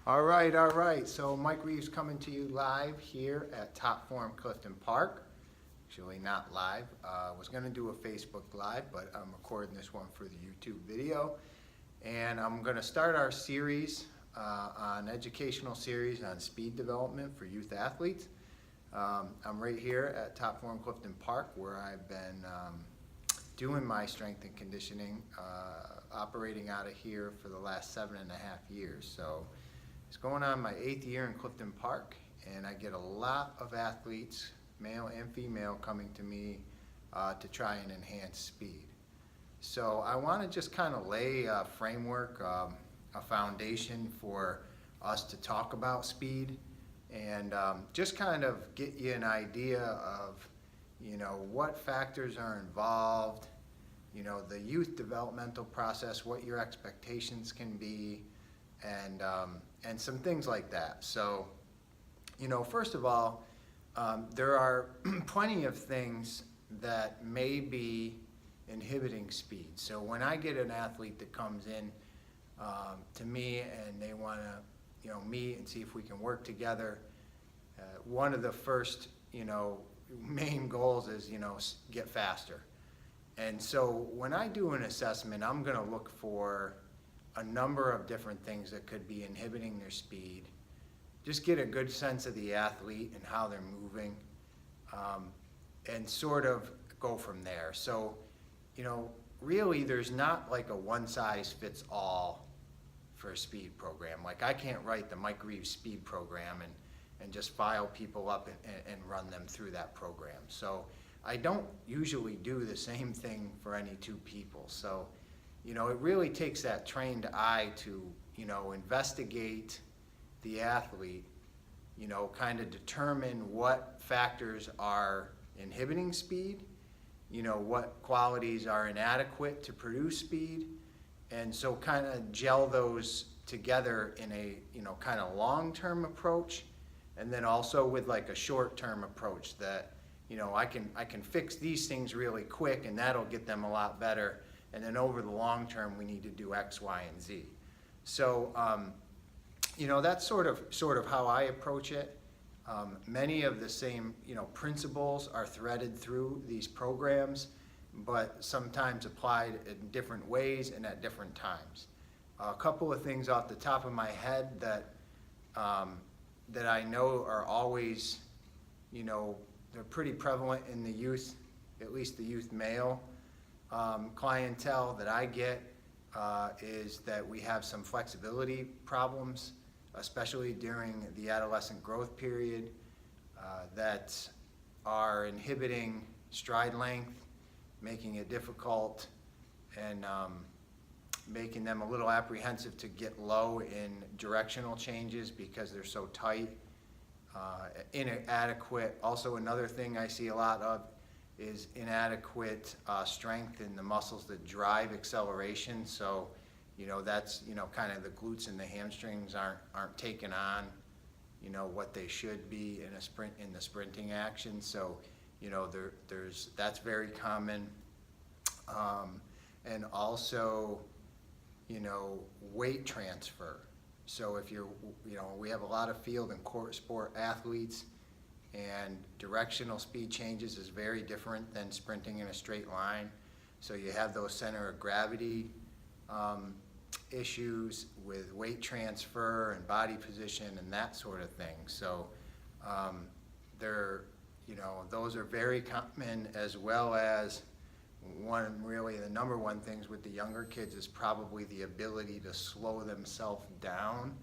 All right. So Mike Reeves coming to you live here at Top Form Clifton Park. Actually not live. Was going to do a Facebook Live, but I'm recording this one for the YouTube video. And I'm going to start our series, educational series on speed development for youth athletes. I'm right here at Top Form Clifton Park, where I've been doing my strength and conditioning, operating out of here for the last 7.5 years. So it's going on my 8th year in Clifton Park, and I get a lot of athletes, male and female, coming to me to try and enhance speed. So I want to just kind of lay a framework, a foundation for us to talk about speed, and just kind of get you an idea of, what factors are involved, the youth developmental process, what your expectations can be, and some things like that. So, first of all, there are plenty of things that may be inhibiting speed. So when I get an athlete that comes in to me and they want to, meet and see if we can work together, one of the first, main goals is, get faster. And so when I do an assessment, I'm going to look for a number of different things that could be inhibiting their speed. Just get a good sense of the athlete and how they're moving, and sort of go from there. So, really there's not like a one-size-fits-all for a speed program. Like, I can't write the Mike Reeves speed program and just file people up and run them through that program. So I don't usually do the same thing for any two people. So, it really takes that trained eye to, investigate the athlete, kind of determine what factors are inhibiting speed, what qualities are inadequate to produce speed, and so kind of gel those together in a, kind of long-term approach, and then also with like a short-term approach that, I can fix these things really quick and that'll get them a lot better. And then over the long term, we need to do X, Y, and Z. So, that's sort of how I approach it. Many of the same, principles are threaded through these programs, but sometimes applied in different ways and at different times. A couple of things off the top of my head that I know are always, they're pretty prevalent in the youth, at least the youth male clientele that I get, is that we have some flexibility problems, especially during the adolescent growth period, that are inhibiting stride length, making it difficult, and making them a little apprehensive to get low in directional changes because they're so tight, inadequate. Also, another thing I see a lot of is inadequate strength in the muscles that drive acceleration. So, that's, kind of the glutes and the hamstrings aren't taking on, what they should be in a sprint, in the sprinting action. So, that's very common. And also, weight transfer. So if you're, we have a lot of field and court sport athletes, and directional speed changes is very different than sprinting in a straight line. So you have those center of gravity issues with weight transfer and body position and that sort of thing. So those are very common, as well as the number one things with the younger kids is probably the ability to slow themselves down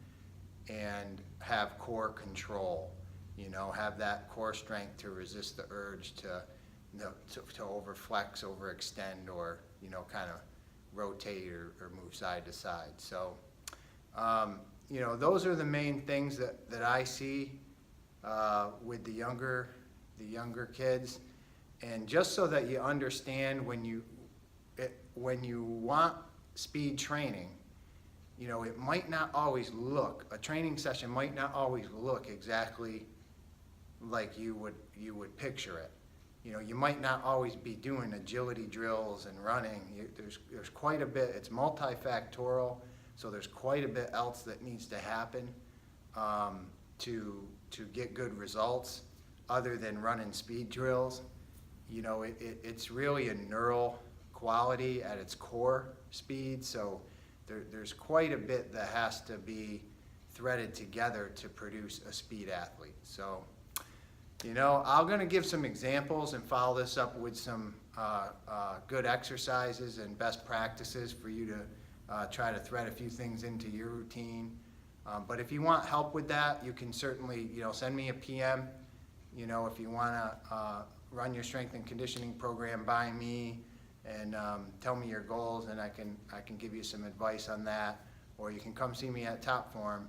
and have core control. Have that core strength to resist the urge to overflex, overextend, or, kind of rotate or move side to side. So, those are the main things that I see with the younger kids. And just so that you understand, when you want speed training, it might not always look, a training session might not always look exactly like you would picture it. You might not always be doing agility drills and running. There's quite a bit, it's multifactorial, so there's quite a bit else that needs to happen to get good results other than running speed drills. You know, it's really a neural quality at its core speed, so there's quite a bit that has to be threaded together to produce a speed athlete. So, you know, I'm going to give some examples and follow this up with some good exercises and best practices for you to try to thread a few things into your routine. But if you want help with that, you can certainly, you know, send me a PM. You know, if you want to run your strength and conditioning program by me and tell me your goals, and I can give you some advice on that. Or you can come see me at Top Form,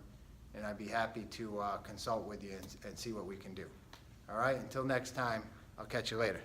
and I'd be happy to consult with you and see what we can do. All right, until next time, I'll catch you later.